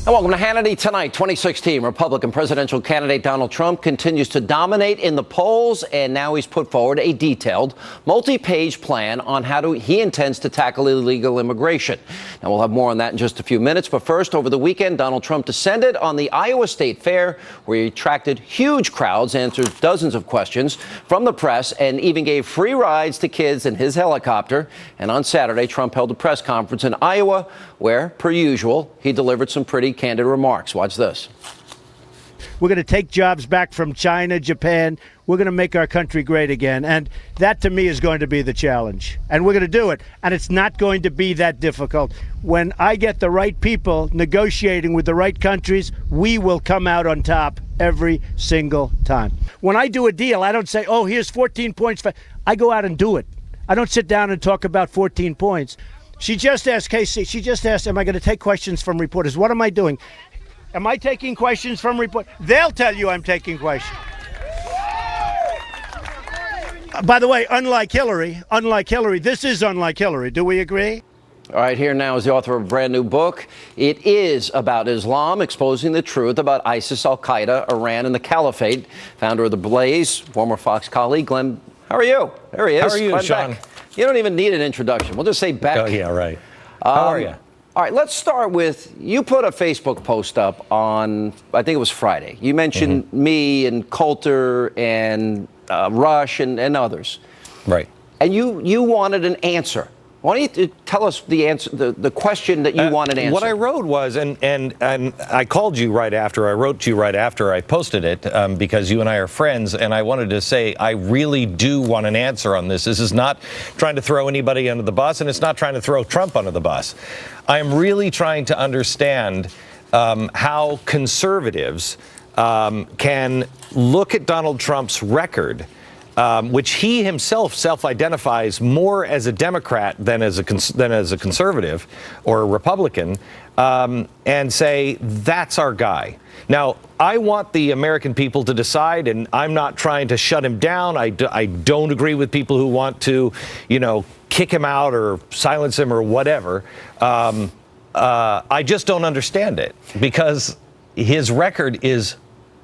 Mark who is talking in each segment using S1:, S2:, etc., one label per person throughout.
S1: And welcome to Hannity Tonight. 2016 Republican presidential candidate Donald Trump continues to dominate in the polls, and now he's put forward a detailed, multi-page plan on how he intends to tackle illegal immigration. Now, we'll have more on that in just a few minutes. But first, over the weekend, Donald Trump descended on the Iowa State Fair, where he attracted huge crowds, answered dozens of questions from the press, and even gave free rides to kids in his helicopter. And on Saturday, Trump held a press conference in Iowa, where, per usual, he delivered some pretty candid remarks. Watch this.
S2: We're going to take jobs back from China, Japan. We're going to make our country great again. And that, to me, is going to be the challenge. And we're going to do it. And it's not going to be that difficult. When I get the right people negotiating with the right countries, we will come out on top every single time. When I do a deal, I don't say, oh, here's 14 points. I go out and do it. I don't sit down and talk about 14 points. She just asked, Casey, am I going to take questions from reporters? What am I doing? Am I taking questions from reporters? They'll tell you I'm taking questions. By the way, unlike Hillary, this is unlike Hillary. Do we agree?
S1: All right, here now is the author of a brand new book. It is about Islam, exposing the truth about ISIS, Al-Qaeda, Iran, and the Caliphate. Founder of The Blaze, former Fox colleague, Glenn. How are you? There he is.
S3: How are you,
S1: Glenn
S3: Sean?
S1: Beck. You don't even need an introduction. We'll just say Beck.
S3: Oh, yeah, right. How are you?
S1: All right, let's start with, you put a Facebook post up on, I think it was Friday. You mentioned me and Coulter and Rush and others.
S3: Right.
S1: And you wanted an answer. Why don't you tell us the answer, the question that you wanted answered?
S3: What I wrote was, and I called you right after, I wrote to you right after I posted it, because you and I are friends, and I wanted to say, I really do want an answer on this. This is not trying to throw anybody under the bus, and it's not trying to throw Trump under the bus. I am really trying to understand how conservatives can look at Donald Trump's record, which he himself self-identifies more as a Democrat than as a conservative or a Republican, and say, that's our guy. Now, I want the American people to decide, and I'm not trying to shut him down. I don't agree with people who want to, kick him out or silence him or whatever. I just don't understand it, because his record is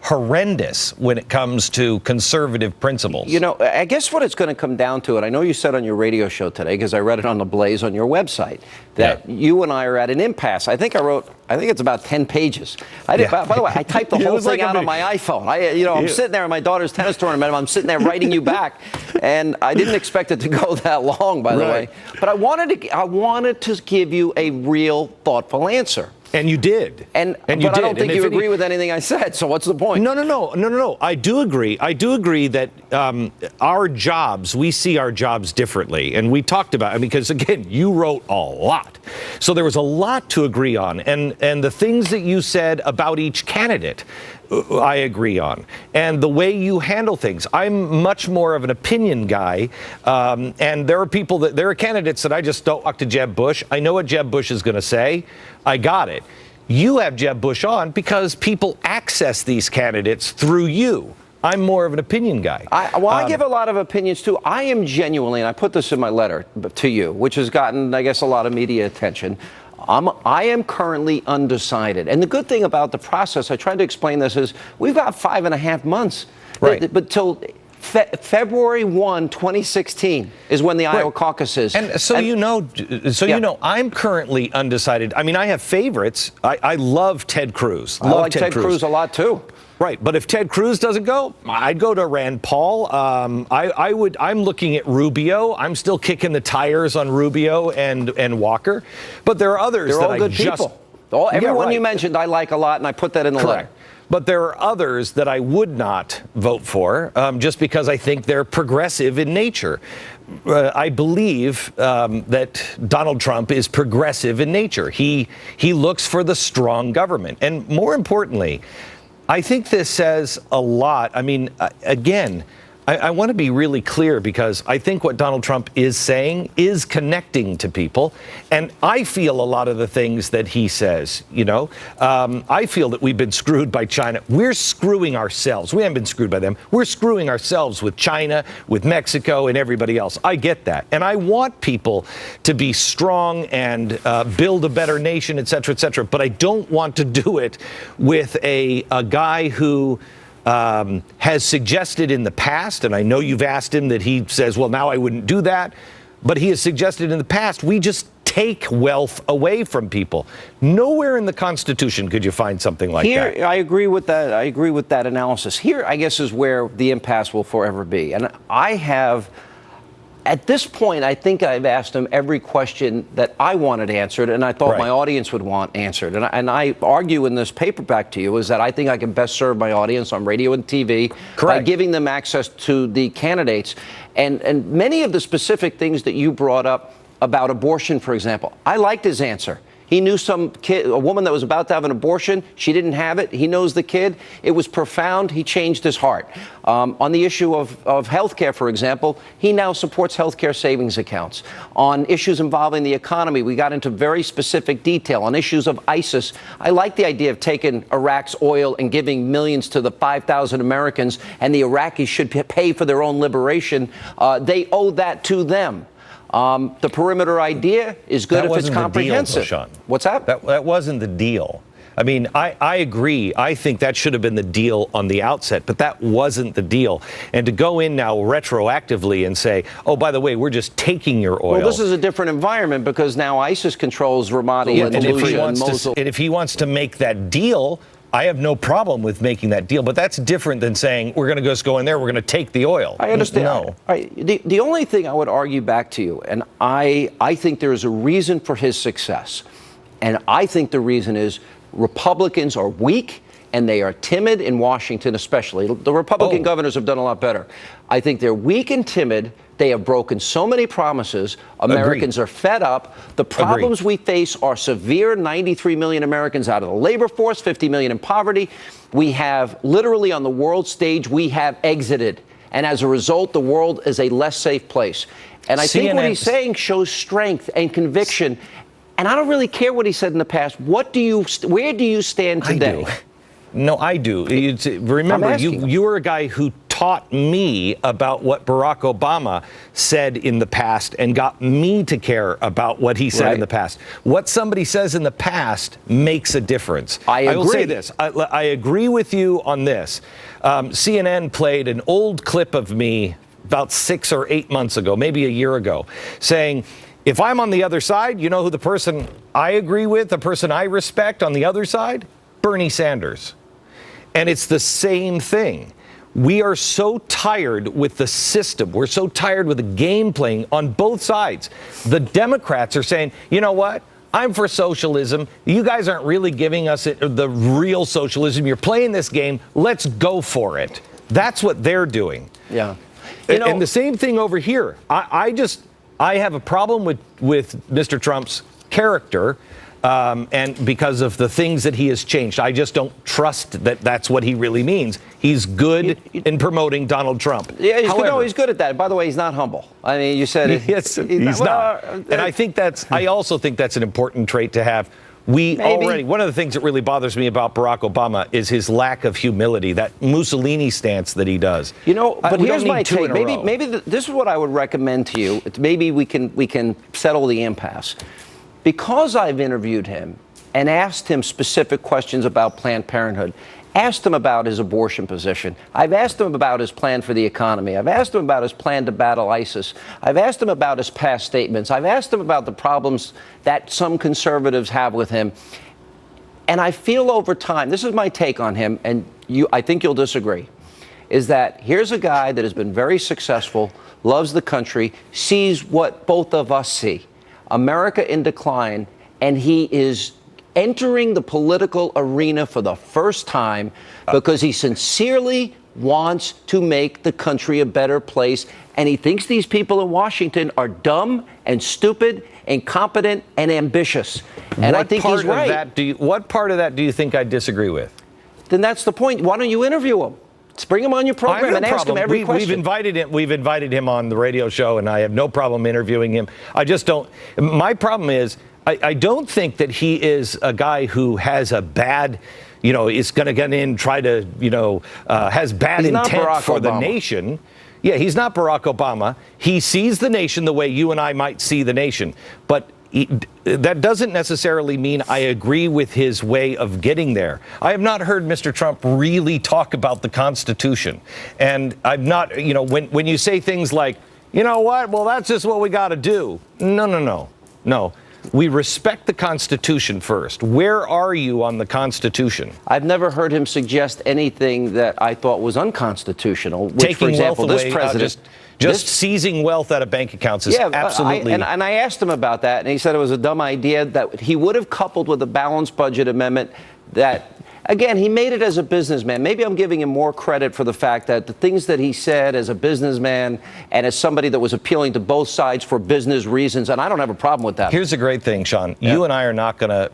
S3: horrendous when it comes to conservative principles.
S1: I guess what it's going to come down to, and I know you said on your radio show today, because I read it on The Blaze on your website, that you and I are at an impasse. I think it's about 10 pages. By the way, I typed the whole thing out on my iPhone. I'm sitting there in my daughter's tennis tournament, and I'm sitting there writing you back, and I didn't expect it to go that long, by the way. But I wanted to give you a real, thoughtful answer. And you did. But I don't think you agree with anything I said, so what's the point?
S3: No. I do agree. I do agree that our jobs, we see our jobs differently. And we talked about it because, again, you wrote a lot. So there was a lot to agree on. And the things that you said about each candidate, I agree on. And the way you handle things. I'm much more of an opinion guy. And there are candidates that I just don't talk to Jeb Bush. I know what Jeb Bush is going to say. I got it. You have Jeb Bush on because people access these candidates through you. I'm more of an opinion guy.
S1: I give a lot of opinions, too. I am genuinely, and I put this in my letter to you, which has gotten, I guess, a lot of media attention. I am currently undecided. And the good thing about the process, I tried to explain this, is we've got 5.5 months.
S3: Right.
S1: But till February 1, 2016 is when the Iowa caucus is.
S3: And I'm currently undecided. I mean, I have favorites. I love Ted Cruz.
S1: I like Ted Cruz a lot, too.
S3: Right, but if Ted Cruz doesn't go, I'd go to Rand Paul. I'm looking at Rubio. I'm still kicking the tires on Rubio and Walker. But there are others
S1: They're
S3: that
S1: all good people. Everyone you mentioned I like a lot, and I put that in the letter.
S3: But there are others that I would not vote for just because I think they're progressive in nature. I believe that Donald Trump is progressive in nature. He looks for the strong government. And more importantly, I think this says a lot. I mean, again, I want to be really clear, because I think what Donald Trump is saying is connecting to people. And I feel a lot of the things that he says, I feel that we've been screwed by China. We're screwing ourselves. We haven't been screwed by them. We're screwing ourselves with China, with Mexico, and everybody else. I get that. And I want people to be strong and build a better nation, et cetera, but I don't want to do it with a guy who has suggested in the past, and I know you've asked him, that he says, well, now I wouldn't do that. But he has suggested in the past, we just take wealth away from people. Nowhere in the Constitution could you find something like that.
S1: I agree with that. I agree with that analysis. Here, I guess, is where the impasse will forever be. And at this point, I think I've asked him every question that I wanted answered, and I thought my audience would want answered. And I argue in this paperback to you is that I think I can best serve my audience on radio and TV by giving them access to the candidates. And many of the specific things that you brought up about abortion, for example, I liked his answer. He knew some kid, a woman that was about to have an abortion. She didn't have it. He knows the kid. It was profound. He changed his heart. On the issue of health care, for example, he now supports health care savings accounts. On issues involving the economy, we got into very specific detail. On issues of ISIS, I like the idea of taking Iraq's oil and giving millions to the 5,000 Americans, and the Iraqis should pay for their own liberation. They owe that to them. The perimeter idea is good if it's comprehensive.
S3: Deal, Sean.
S1: What's that?
S3: That wasn't the deal. I mean, I agree. I think that should have been the deal on the outset, but that wasn't the deal. And to go in now retroactively and say, oh, by the way, we're just taking your oil.
S1: Well, this is a different environment because now ISIS controls Ramadi and Fallujah and Mosul.
S3: And if he wants to make that deal, I have no problem with making that deal, but that's different than saying we're going to just go in there, we're going to take the oil.
S1: I understand.
S3: No.
S1: The only thing I would argue back to you, and I think there is a reason for his success, and I think the reason is Republicans are weak and they are timid in Washington especially. The Republican governors have done a lot better. I think they're weak and timid. They have broken so many promises. Americans are fed up. The problems we face are severe. 93 million Americans out of the labor force, 50 million in poverty. We have literally on the world stage, we have exited. And as a result, the world is a less safe place. And I think what he's saying shows strength and conviction. And I don't really care what he said in the past. Where do you stand today?
S3: I do. No, I do. Remember, you were a guy who taught me about what Barack Obama said in the past and got me to care about what he said in the past. What somebody says in the past makes a difference.
S1: I agree.
S3: I will say this. I agree with you on this. CNN played an old clip of me about 6 or 8 months ago, maybe a year ago, saying, if I'm on the other side, you know who the person I agree with, the person I respect on the other side? Bernie Sanders. And it's the same thing. We are so tired with the system. We're so tired with the game playing on both sides. The Democrats are saying, you know what? I'm for socialism. You guys aren't really giving us the real socialism. You're playing this game. Let's go for it. That's what they're doing.
S1: Yeah.
S3: And the same thing over here. I have a problem with Mr. Trump's character. And because of the things that he has changed, I just don't trust that that's what he really means. He's good in promoting Donald Trump.
S1: Yeah, he's good at that. By the way, he's not humble. I mean, you said it.
S3: Yes, he's not. And I also think that's an important trait to have. One of the things that really bothers me about Barack Obama is his lack of humility, that Mussolini stance that he does.
S1: But here's my take. Maybe this is what I would recommend to you. Maybe we can settle the impasse. Because I've interviewed him and asked him specific questions about Planned Parenthood, asked him about his abortion position, I've asked him about his plan for the economy, I've asked him about his plan to battle ISIS, I've asked him about his past statements, I've asked him about the problems that some conservatives have with him. And I feel over time, this is my take on him, and I think you'll disagree, is that here's a guy that has been very successful, loves the country, sees what both of us see. America in decline, and he is entering the political arena for the first time because he sincerely wants to make the country a better place, and he thinks these people in Washington are dumb and stupid, incompetent, and ambitious. And I think he's right.
S3: What part of that do you think I disagree with?
S1: Then that's the point. Why don't you interview him? Let's bring him on your program and ask him every question.
S3: We've invited him on the radio show, and I have no problem interviewing him. I just don't. My problem is I don't think that he is a guy who has a bad, is going to get in, try to, has bad intent for the nation. Yeah, he's not Barack Obama. He sees the nation the way you and I might see the nation. But that doesn't necessarily mean I agree with his way of getting there. I have not heard Mr. Trump really talk about the Constitution. And I'm not, when you say things like, you know what, well, that's just what we got to do. No. We respect the Constitution first. Where are you on the Constitution?
S1: I've never heard him suggest anything that I thought was unconstitutional. Which,
S3: taking
S1: for example,
S3: wealth away,
S1: this president,
S3: just seizing wealth out of bank accounts is absolutely.
S1: And I asked him about that, and he said it was a dumb idea that he would have coupled with a balanced budget amendment that. Again, he made it as a businessman. Maybe I'm giving him more credit for the fact that the things that he said as a businessman and as somebody that was appealing to both sides for business reasons, and I don't have a problem with that.
S3: Here's the great thing, Sean. Yeah. You and I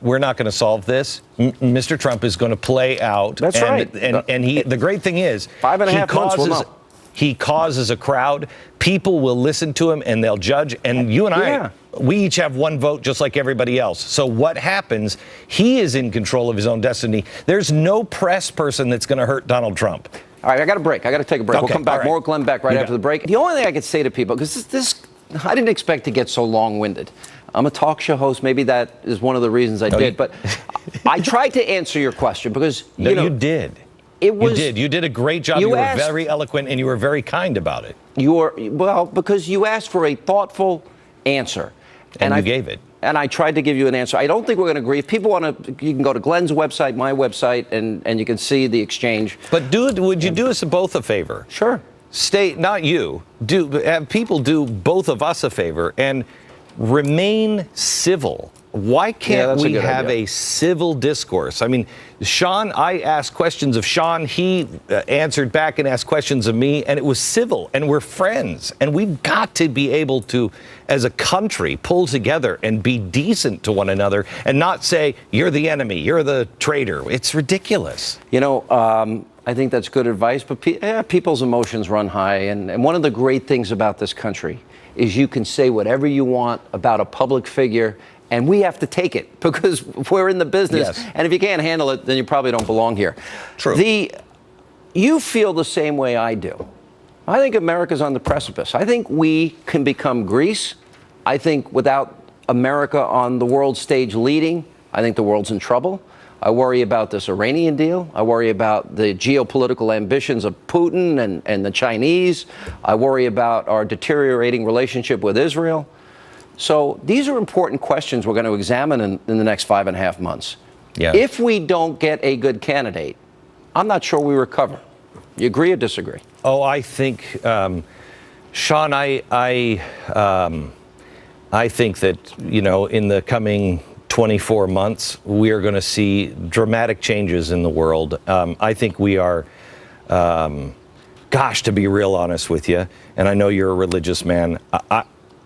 S3: we're not gonna solve this. Mr. Trump is going to play out.
S1: That's right.
S3: And the great thing is,
S1: 5.5 months will know.
S3: He causes a crowd. People will listen to him and they'll judge. And you and I, we each have one vote just like everybody else. So what happens, he is in control of his own destiny. There's no press person that's going to hurt Donald Trump.
S1: All right, I got a break. I got to take a break.
S3: Okay,
S1: we'll come back.
S3: Right.
S1: More Glenn Beck right after the break. The only thing I could say to people, because this I didn't expect to get so long-winded. I'm a talk show host. Maybe that is one of the reasons I did. But I tried to answer your question because,
S3: you did. You did a great job. You were very eloquent and you were very kind about it.
S1: Because you asked for a thoughtful answer.
S3: And I gave it.
S1: And I tried to give you an answer. I don't think we're going to agree. If people want to, you can go to Glenn's website, my website, and you can see the exchange.
S3: But would you do us both a favor?
S1: Sure.
S3: Not you. Have people do both of us a favor and remain civil. Why can't we have a civil discourse? I mean, Sean, I asked questions of Sean. He answered back and asked questions of me, and it was civil, and we're friends. And we've got to be able to, as a country, pull together and be decent to one another and not say, you're the enemy, you're the traitor. It's ridiculous.
S1: I think that's good advice, but people's emotions run high. And one of the great things about this country is you can say whatever you want about a public figure, and we have to take it because we're in the business.
S3: Yes.
S1: And if you can't handle it, then you probably don't belong here.
S3: True.
S1: You feel the same way I do. I think America's on the precipice. I think we can become Greece. I think without America on the world stage leading, I think the world's in trouble. I worry about this Iranian deal. I worry about the geopolitical ambitions of Putin and the Chinese. I worry about our deteriorating relationship with Israel. So these are important questions we're going to examine in the next 5.5 months.
S3: Yeah.
S1: If we don't get a good candidate, I'm not sure we recover. You agree or disagree?
S3: Oh, I think, Sean, I think that, in the coming 24 months, we are going to see dramatic changes in the world. I think we are, to be real honest with you, and I know you're a religious man,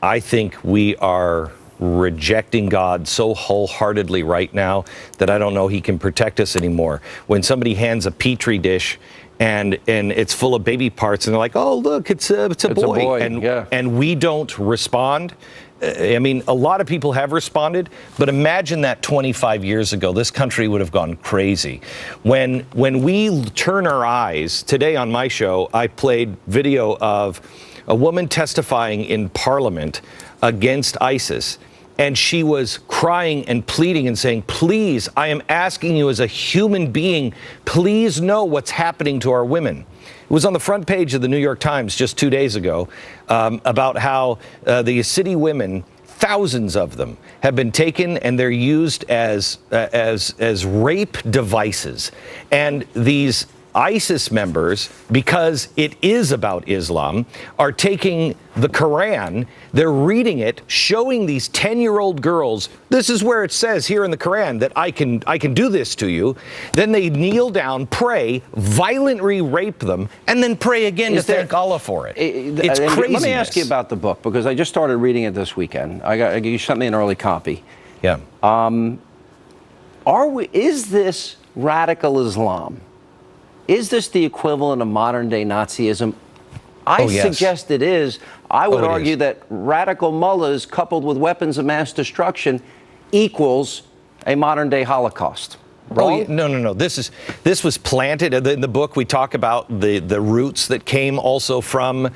S3: I think we are rejecting God so wholeheartedly right now that I don't know he can protect us anymore. When somebody hands a petri dish and it's full of baby parts and they're like, oh, look, it's a boy. And we don't respond. I mean, a lot of people have responded, but imagine that 25 years ago, this country would have gone crazy. When we turn our eyes, today on my show, I played video of a woman testifying in Parliament against ISIS. And she was crying and pleading and saying, please, I am asking you as a human being, please know what's happening to our women. It was on the front page of the New York Times just 2 days ago about how the Yazidi women, thousands of them, have been taken and they're used as rape devices. And these ISIS members, because it is about Islam, are taking the Quran, they're reading it, showing these 10-year-old girls, this is where it says here in the Quran that I can do this to you. Then they kneel down, pray, violently rape them, and then pray again to thank Allah for it. It's crazy.
S1: Let me ask you about the book, because I just started reading it this weekend. You sent me an early copy.
S3: Yeah.
S1: Is this radical Islam? Is this the equivalent of modern-day Nazism? I
S3: yes.
S1: suggest it is. I would
S3: it
S1: argue
S3: is.
S1: that radical mullahs coupled with weapons of mass destruction equals a modern-day Holocaust. Wrong?
S3: Oh, yeah. No. This was planted in the book. We talk about the roots that came also from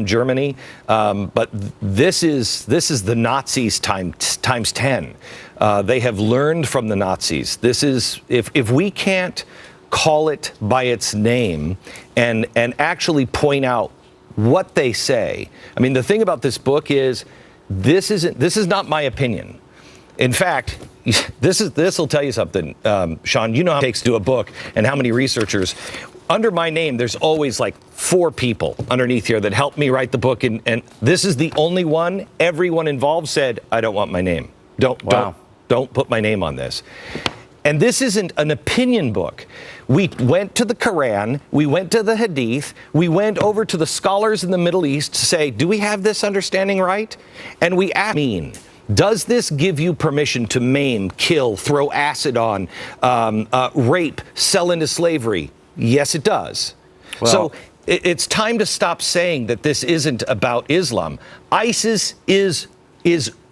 S3: Germany, but this is the Nazis times 10. They have learned from the Nazis. This is if we can't call it by its name and actually point out what they say. I mean, the thing about this book is this is not my opinion. In fact, this will tell you something, Sean. You know how it takes to do a book and how many researchers. Under my name, there's always like 4 people underneath here that helped me write the book, and this is the only one. Everyone involved said, "I don't want my name. Don't put my name on this." And this isn't an opinion book. We went to the Quran, we went to the Hadith, we went over to the scholars in the Middle East to say, do we have this understanding right? And we ask, does this give you permission to maim, kill, throw acid on, rape, sell into slavery? Yes, it does.
S1: Well,
S3: so it's time to stop saying that this isn't about Islam. ISIS is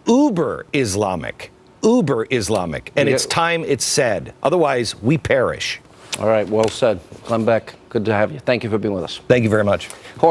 S3: uber Islamic. Uber Islamic, and it's time it's said. Otherwise, we perish.
S1: All right, well said. Glenn Beck, good to have you. Thank you for being with us.
S3: Thank you very much.